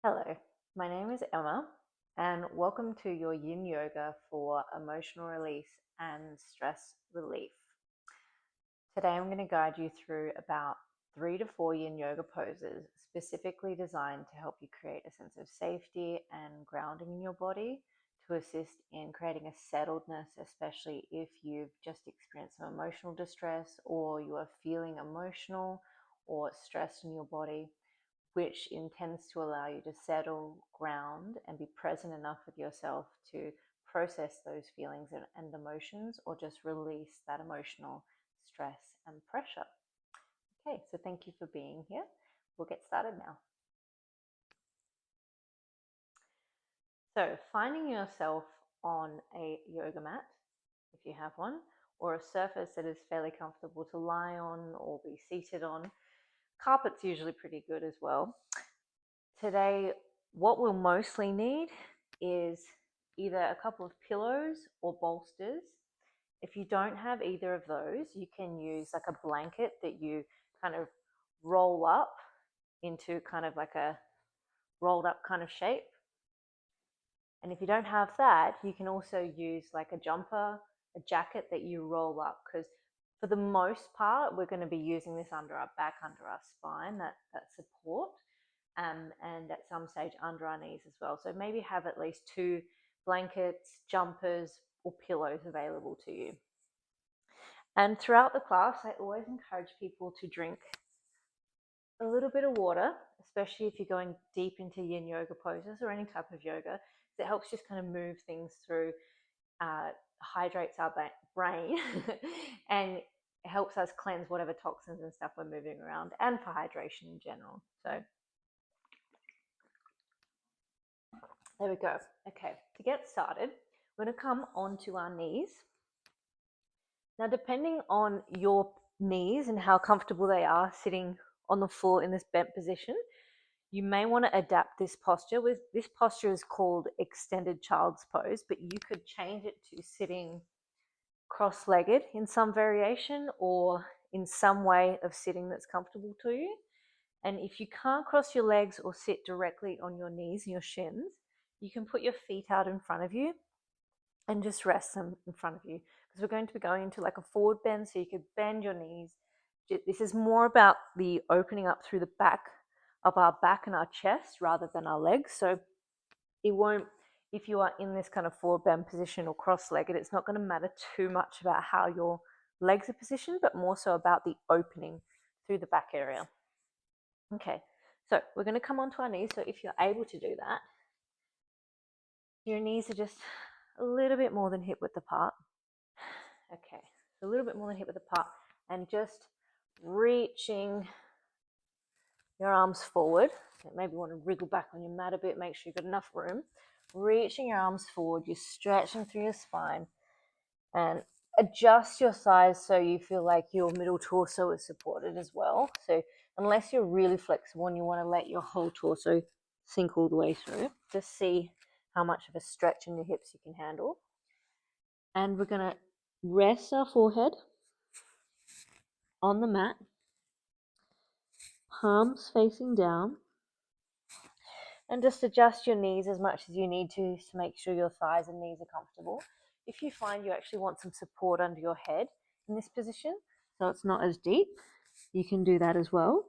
Hello, my name is Emma, and welcome to your Yin Yoga for emotional release and stress relief. Today, I'm going to guide you through about 3 to 4 Yin Yoga poses specifically designed to help you create a sense of safety and grounding in your body to assist in creating a settledness, especially if you've just experienced some emotional distress or you are feeling emotional or stressed in your body, which intends to allow you to settle, ground, and be present enough with yourself to process those feelings and emotions, or just release that emotional stress and pressure. Okay, so thank you for being here. We'll get started now. So, finding yourself on a yoga mat, if you have one, or a surface that is fairly comfortable to lie on or be seated on. Carpet's usually pretty good as well. Today, what we'll mostly need is either a couple of pillows or bolsters. If you don't have either of those, you can use like a blanket that you kind of roll up into kind of like a rolled up kind of shape. And if you don't have that, you can also use like a jumper, a jacket that you roll up, because for the most part, we're going to be using this under our back, under our spine, that support. And at some stage under our knees as well. So maybe have at least 2 blankets, jumpers, or pillows available to you. And throughout the class, I always encourage people to drink a little bit of water, especially if you're going deep into Yin Yoga poses or any type of yoga. It helps just kind of move things through, hydrates our brain, and helps us cleanse whatever toxins and stuff we're moving around, and for hydration in general. So there we go. Okay, to get started, we're going to come onto our knees. Now, depending on your knees and how comfortable they are sitting on the floor in this bent position, you may want to adapt this posture. This posture is called extended child's pose, but you could change it to sitting cross-legged in some variation or in some way of sitting that's comfortable to you. And if you can't cross your legs or sit directly on your knees and your shins, you can put your feet out in front of you and just rest them in front of you, because we're going to be going into like a forward bend, so you could bend your knees. This is more about the opening up through the back of our back and our chest rather than our legs. So it won't, if you are in this kind of forward bend position or cross-legged, it's not going to matter too much about how your legs are positioned, but more so about the opening through the back area. Okay, so we're going to come onto our knees. So if you're able to do that, your knees are just a little bit more than hip width apart. Okay, so a little bit more than hip width apart, and just reaching your arms forward. Maybe you want to wriggle back on your mat a bit, make sure you've got enough room. Reaching your arms forward, you're stretching through your spine, and adjust your size so you feel like your middle torso is supported as well. So unless you're really flexible and you want to let your whole torso sink all the way through, just see how much of a stretch in your hips you can handle. And we're going to rest our forehead on the mat, palms facing down, and just adjust your knees as much as you need to make sure your thighs and knees are comfortable. If you find you actually want some support under your head in this position, so it's not as deep, you can do that as well.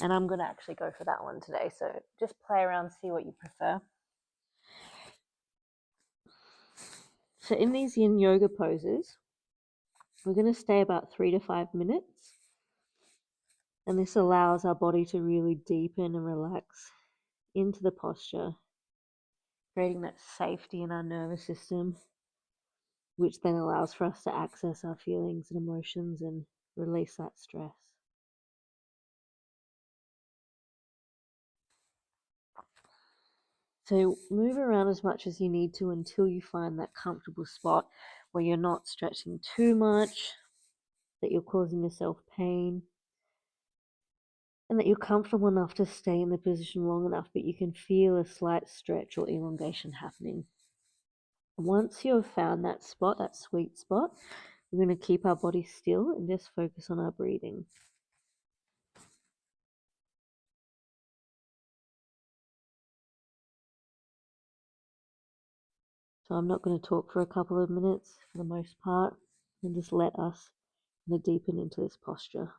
And I'm going to actually go for that one today, so just play around, see what you prefer. So in these Yin Yoga poses, we're going to stay about 3 to 5 minutes, and this allows our body to really deepen and relax into the posture, creating that safety in our nervous system, which then allows for us to access our feelings and emotions and release that stress. So move around as much as you need to until you find that comfortable spot where you're not stretching too much, that you're causing yourself pain, and that you're comfortable enough to stay in the position long enough, but you can feel a slight stretch or elongation happening. Once you've found that spot, that sweet spot, we're going to keep our body still and just focus on our breathing. So I'm not going to talk for a couple of minutes for the most part, and just let us deepen into this posture.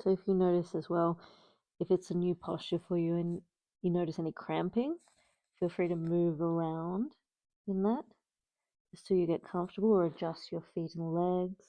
So if you notice as well, if it's a new posture for you and you notice any cramping, feel free to move around in that just till you get comfortable, or adjust your feet and legs.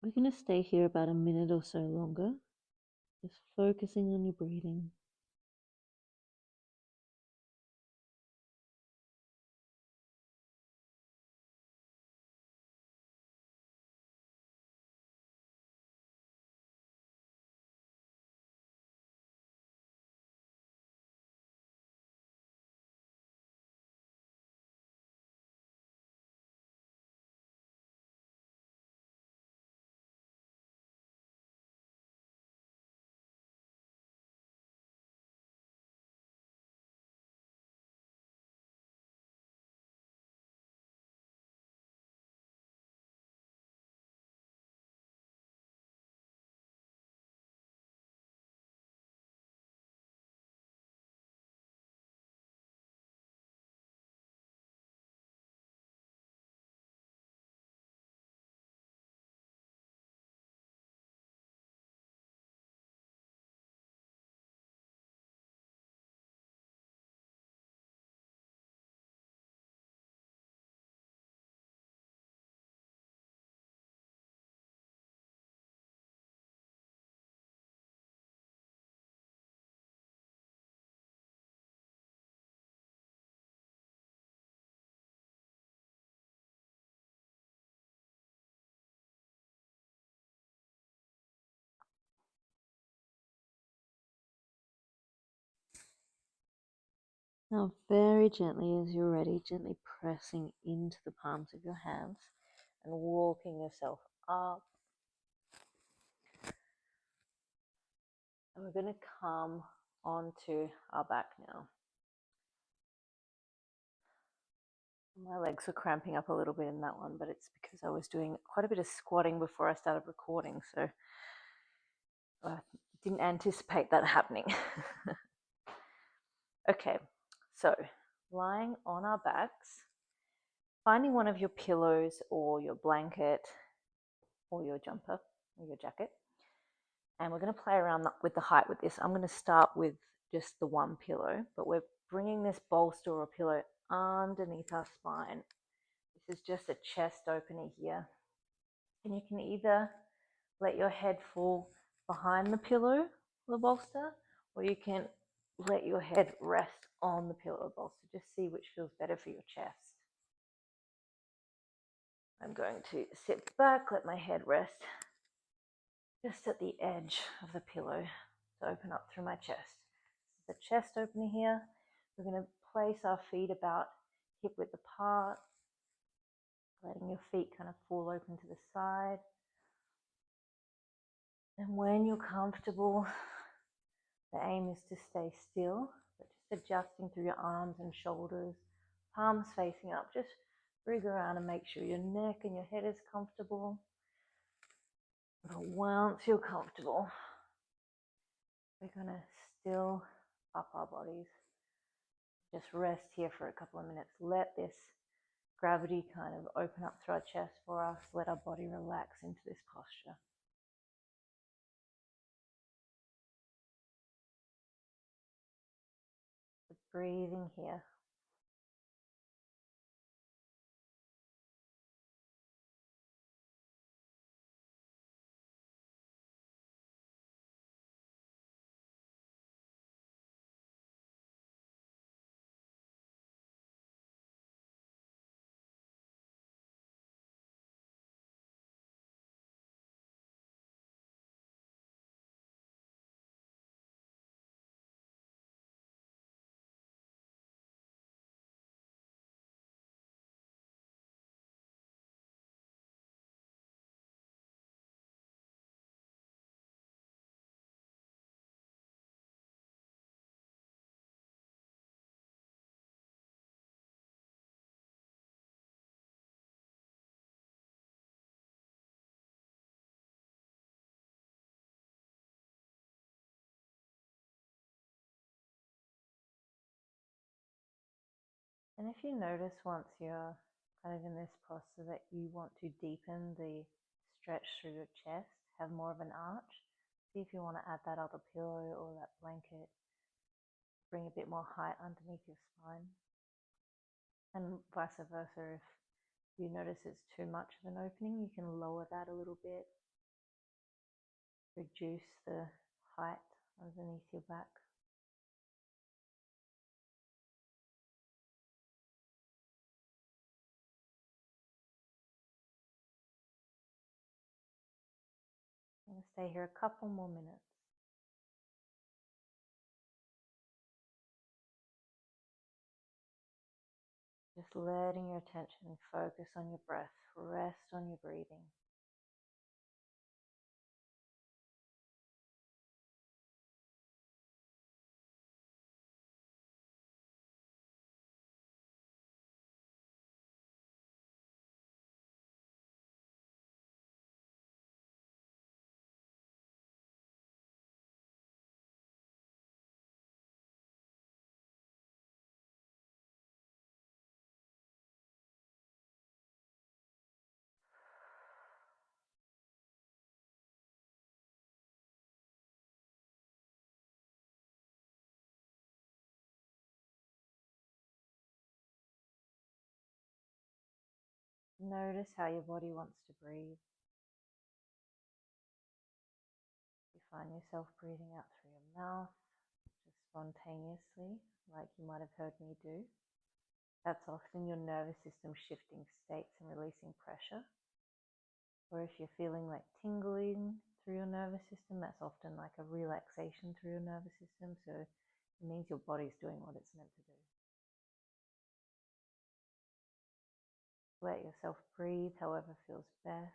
We're going to stay here about a minute or so longer, just focusing on your breathing. Now, very gently, as you're ready, gently pressing into the palms of your hands and walking yourself up. And we're going to come onto our back now. My legs were cramping up a little bit in that one, but it's because I was doing quite a bit of squatting before I started recording, so I didn't anticipate that happening. Okay, so lying on our backs, finding one of your pillows or your blanket or your jumper or your jacket, and we're going to play around with the height with this. I'm going to start with just the one pillow, but we're bringing this bolster or pillow underneath our spine. This is just a chest opener here, and you can either let your head fall behind the pillow, the bolster, or you can let your head rest on the pillow bolster. Just see which feels better for your chest. I'm going to sit back, let my head rest just at the edge of the pillow to open up through my chest. This is the chest opener here. We're going to place our feet about hip width apart, letting your feet kind of fall open to the side. And when you're comfortable, the aim is to stay still, but just adjusting through your arms and shoulders, palms facing up. Just breathe around and make sure your neck and your head is comfortable. But once you're comfortable, we're going to still up our bodies. Just rest here for a couple of minutes. Let this gravity kind of open up through our chest for us. Let our body relax into this posture. So breathing here. And if you notice once you're kind of in this posture that you want to deepen the stretch through your chest, have more of an arch, see if you want to add that other pillow or that blanket, bring a bit more height underneath your spine. And vice versa, if you notice it's too much of an opening, you can lower that a little bit, reduce the height underneath your back. I'm going to stay here a couple more minutes. Just letting your attention focus on your breath, rest on your breathing. Notice how your body wants to breathe. You find yourself breathing out through your mouth, just spontaneously, like you might have heard me do. That's often your nervous system shifting states and releasing pressure. Or if you're feeling like tingling through your nervous system, that's often like a relaxation through your nervous system. So it means your body's doing what it's meant to do. Let yourself breathe however feels best.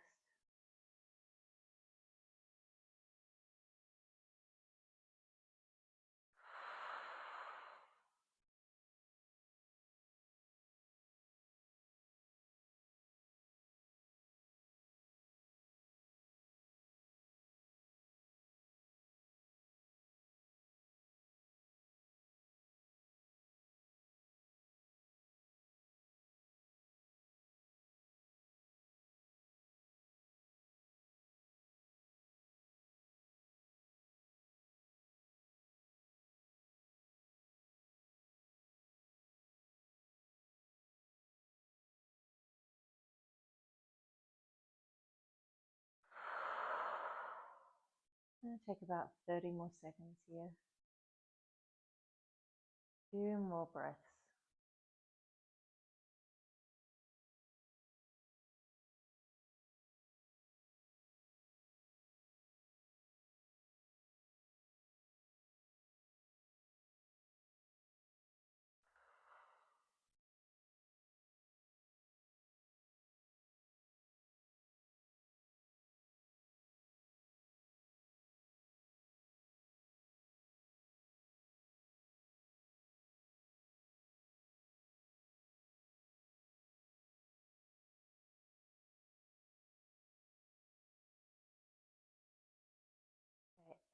I'm going to take about 30 more seconds here. 2 more breaths.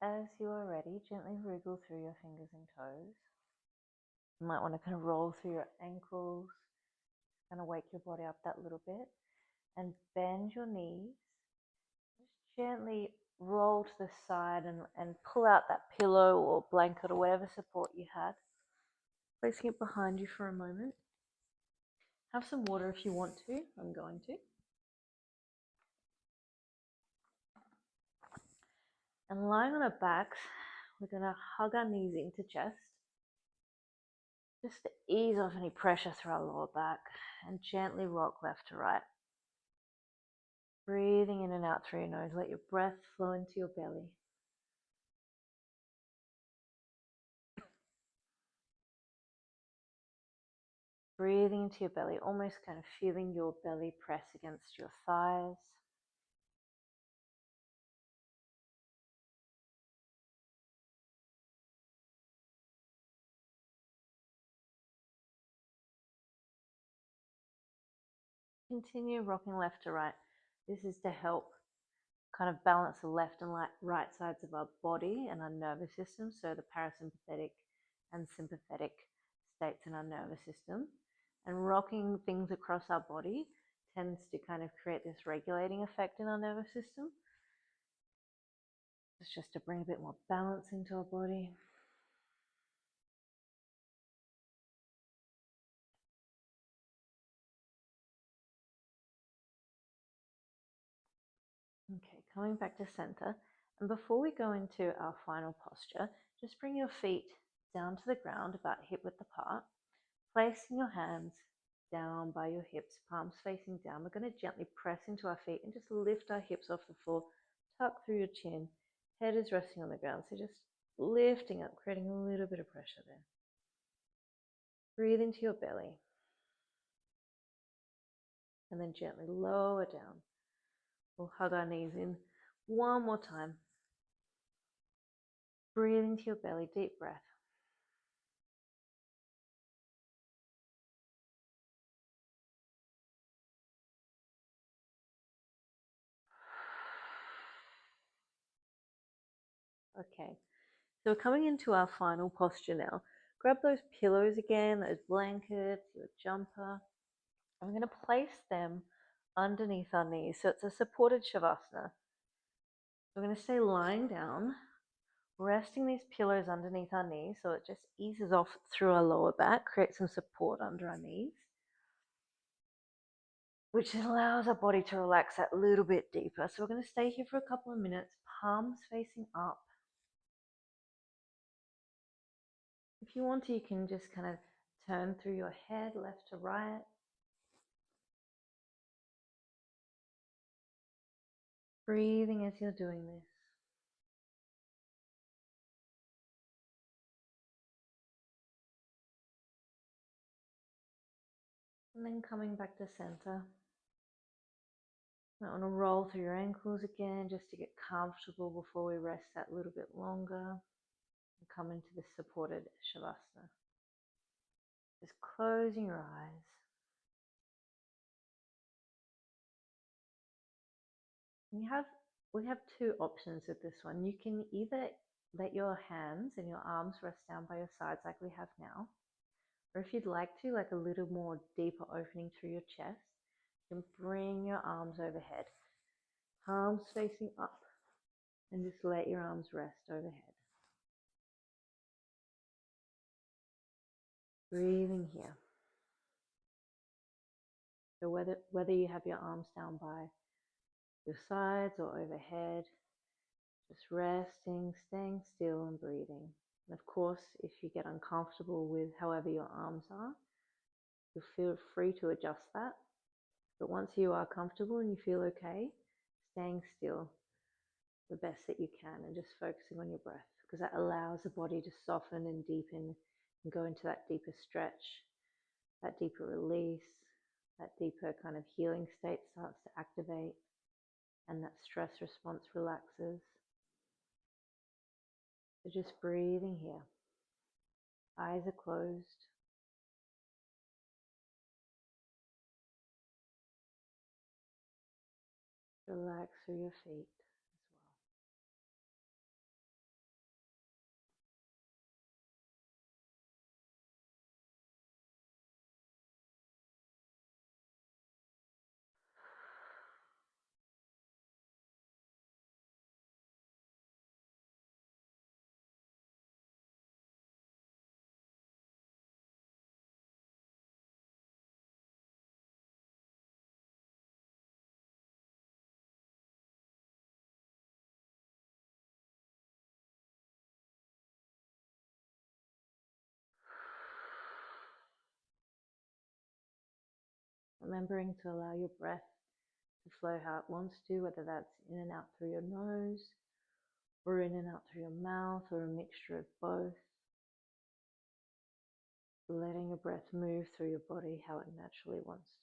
as you are ready, gently wriggle through your fingers and toes. You might want to kind of roll through your ankles, kind of wake your body up that little bit, and bend your knees. Just gently roll to the side and pull out that pillow or blanket or whatever support you had. Placing it behind you for a moment. Have some water if you want to. I'm going to. And lying on our backs, we're going to hug our knees into chest. Just to ease off any pressure through our lower back and gently rock left to right. Breathing in and out through your nose. Let your breath flow into your belly. Breathing into your belly, almost kind of feeling your belly press against your thighs. Continue rocking left to right. This is to help kind of balance the left and right sides of our body and our nervous system, so the parasympathetic and sympathetic states in our nervous system. And rocking things across our body tends to kind of create this regulating effect in our nervous system. It's just to bring a bit more balance into our body. Okay, coming back to center. And before we go into our final posture, just bring your feet down to the ground about hip width apart, placing your hands down by your hips, palms facing down. We're going to gently press into our feet and just lift our hips off the floor, tuck through your chin, head is resting on the ground. So just lifting up, creating a little bit of pressure there. Breathe into your belly. And then gently lower down. We'll hug our knees in one more time. Breathe into your belly, deep breath. Okay, so we're coming into our final posture now. Grab those pillows again, those blankets, your jumper. I'm going to place them underneath our knees. So it's a supported Shavasana. We're going to stay lying down, resting these pillows underneath our knees so it just eases off through our lower back, creates some support under our knees, which allows our body to relax that little bit deeper. So we're going to stay here for a couple of minutes, palms facing up. If you want to, you can just kind of turn through your head left to right. Breathing as you're doing this. And then coming back to center. I want to roll through your ankles again just to get comfortable before we rest that little bit longer and come into this supported Shavasana. Just closing your eyes. We have two options with this one. You can either let your hands and your arms rest down by your sides like we have now, or if you'd like to, like a little more deeper opening through your chest, you can bring your arms overhead, palms facing up, and just let your arms rest overhead. Breathing here. So whether you have your arms down by your sides or overhead, just resting, staying still and breathing. And of course, if you get uncomfortable with however your arms are, you'll feel free to adjust that. But once you are comfortable and you feel okay, staying still the best that you can and just focusing on your breath, because that allows the body to soften and deepen and go into that deeper stretch, that deeper release, that deeper kind of healing state starts to activate, and that stress response relaxes. So just breathing here. Eyes are closed. Relax through your feet as well. remembering to allow your breath to flow how it wants to, whether that's in and out through your nose, or in and out through your mouth, or a mixture of both. Letting your breath move through your body how it naturally wants to.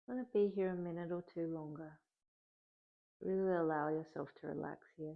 I'm going to be here a minute or two longer. Really allow yourself to relax here.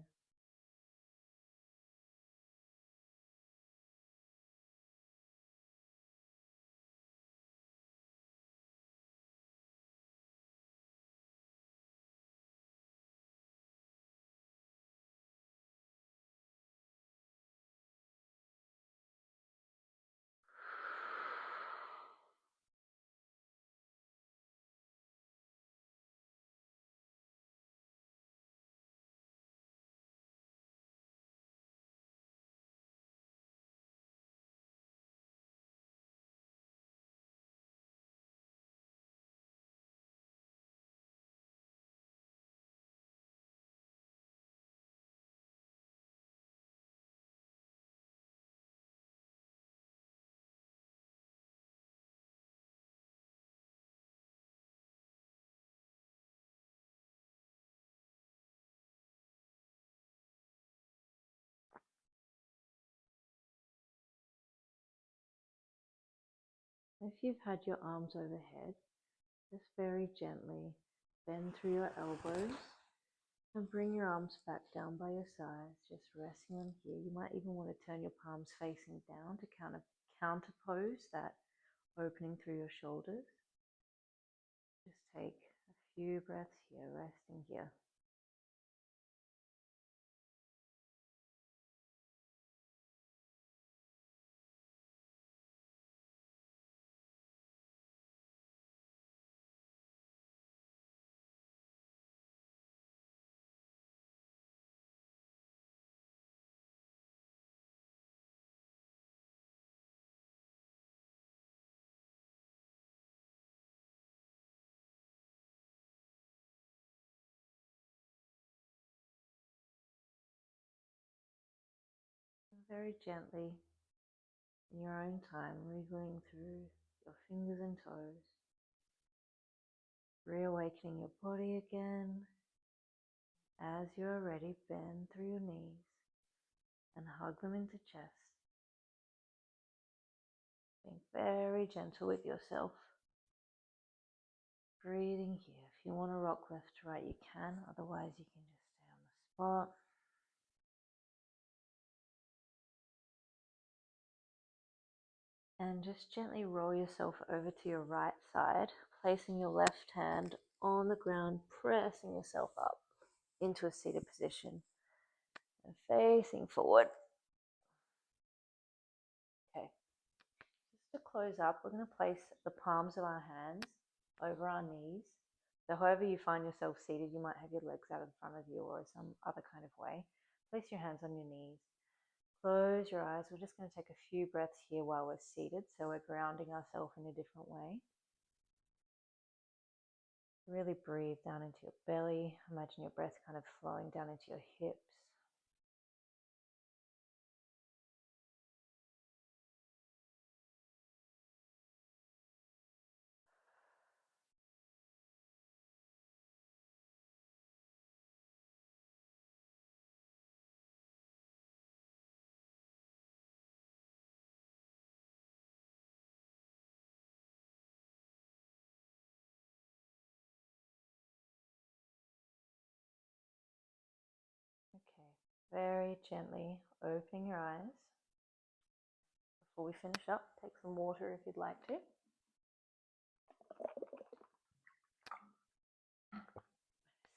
If you've had your arms overhead, just very gently bend through your elbows and bring your arms back down by your sides, just resting on here. You might even want to turn your palms facing down to kind of counterpose that opening through your shoulders. Just take a few breaths here, resting here. Very gently, in your own time, wriggling through your fingers and toes, reawakening your body again. As you are ready, bend through your knees and hug them into chest. Being very gentle with yourself. Breathing here. If you want to rock left to right, you can. Otherwise, you can just stay on the spot. And just gently roll yourself over to your right side, placing your left hand on the ground, pressing yourself up into a seated position and facing forward. Okay, just to close up, we're going to place the palms of our hands over our knees. So however you find yourself seated, you might have your legs out in front of you or some other kind of way. Place your hands on your knees. Close your eyes. We're just going to take a few breaths here while we're seated, so we're grounding ourselves in a different way. Really breathe down into your belly. Imagine your breath kind of flowing down into your hips. Okay, very gently opening your eyes. Before we finish up, take some water if you'd like to.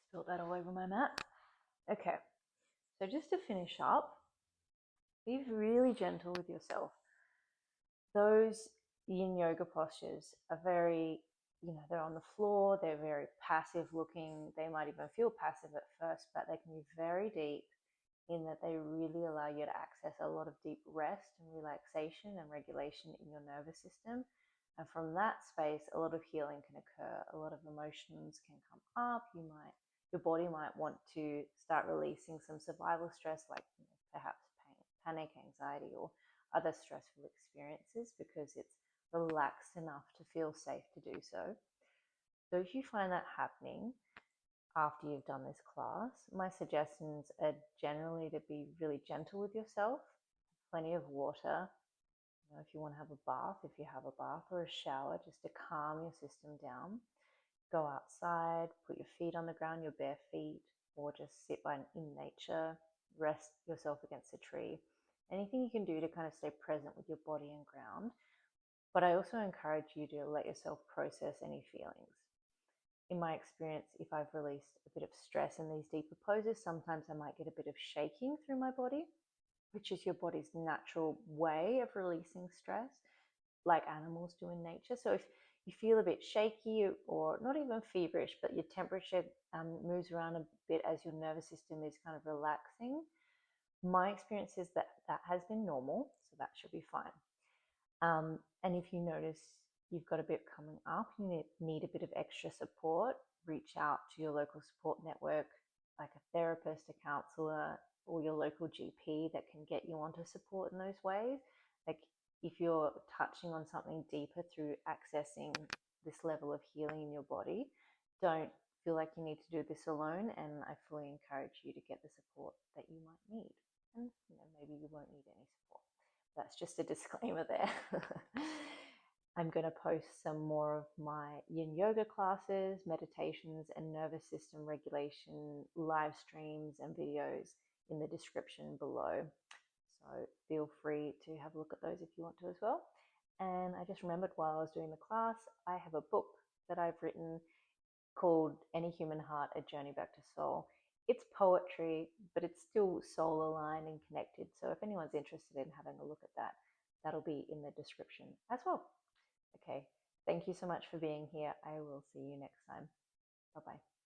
Spilt that all over my mat. Okay, so just to finish up, be really gentle with yourself. Those yin yoga postures are very, they're on the floor, they're very passive looking. They might even feel passive at first, but they can be very deep in that they really allow you to access a lot of deep rest and relaxation and regulation in your nervous system. And from that space, a lot of healing can occur. A lot of emotions can come up. Your body might want to start releasing some survival stress, like perhaps pain, panic, anxiety, or other stressful experiences, because it's relaxed enough to feel safe to do so. So if you find that happening after you've done this class, my suggestions are generally to be really gentle with yourself, plenty of water. If you want to have a bath, if you have a bath or a shower, just to calm your system down. Go outside, put your feet on the ground, your bare feet, or just sit in nature, rest yourself against a tree. Anything you can do to kind of stay present with your body and ground. But I also encourage you to let yourself process any feelings. In my experience, if I've released a bit of stress in these deeper poses, sometimes I might get a bit of shaking through my body, which is your body's natural way of releasing stress, like animals do in nature. So if you feel a bit shaky or not even feverish, but your temperature moves around a bit as your nervous system is kind of relaxing, my experience is that has been normal, so that should be fine. And if you notice you've got a bit coming up, you need a bit of extra support, reach out to your local support network, like a therapist, a counsellor, or your local GP that can get you onto support in those ways. Like if you're touching on something deeper through accessing this level of healing in your body, don't feel like you need to do this alone, and I fully encourage you to get the support that you might need. And maybe you won't need any support. That's just a disclaimer there. I'm going to post some more of my yin yoga classes, meditations, and nervous system regulation live streams and videos in the description below. So feel free to have a look at those if you want to as well. And I just remembered while I was doing the class, I have a book that I've written called Any Human Heart, A Journey Back to Soul. It's poetry, but it's still soul aligned and connected. So if anyone's interested in having a look at that, that'll be in the description as well. Okay, thank you so much for being here. I will see you next time. Bye-bye.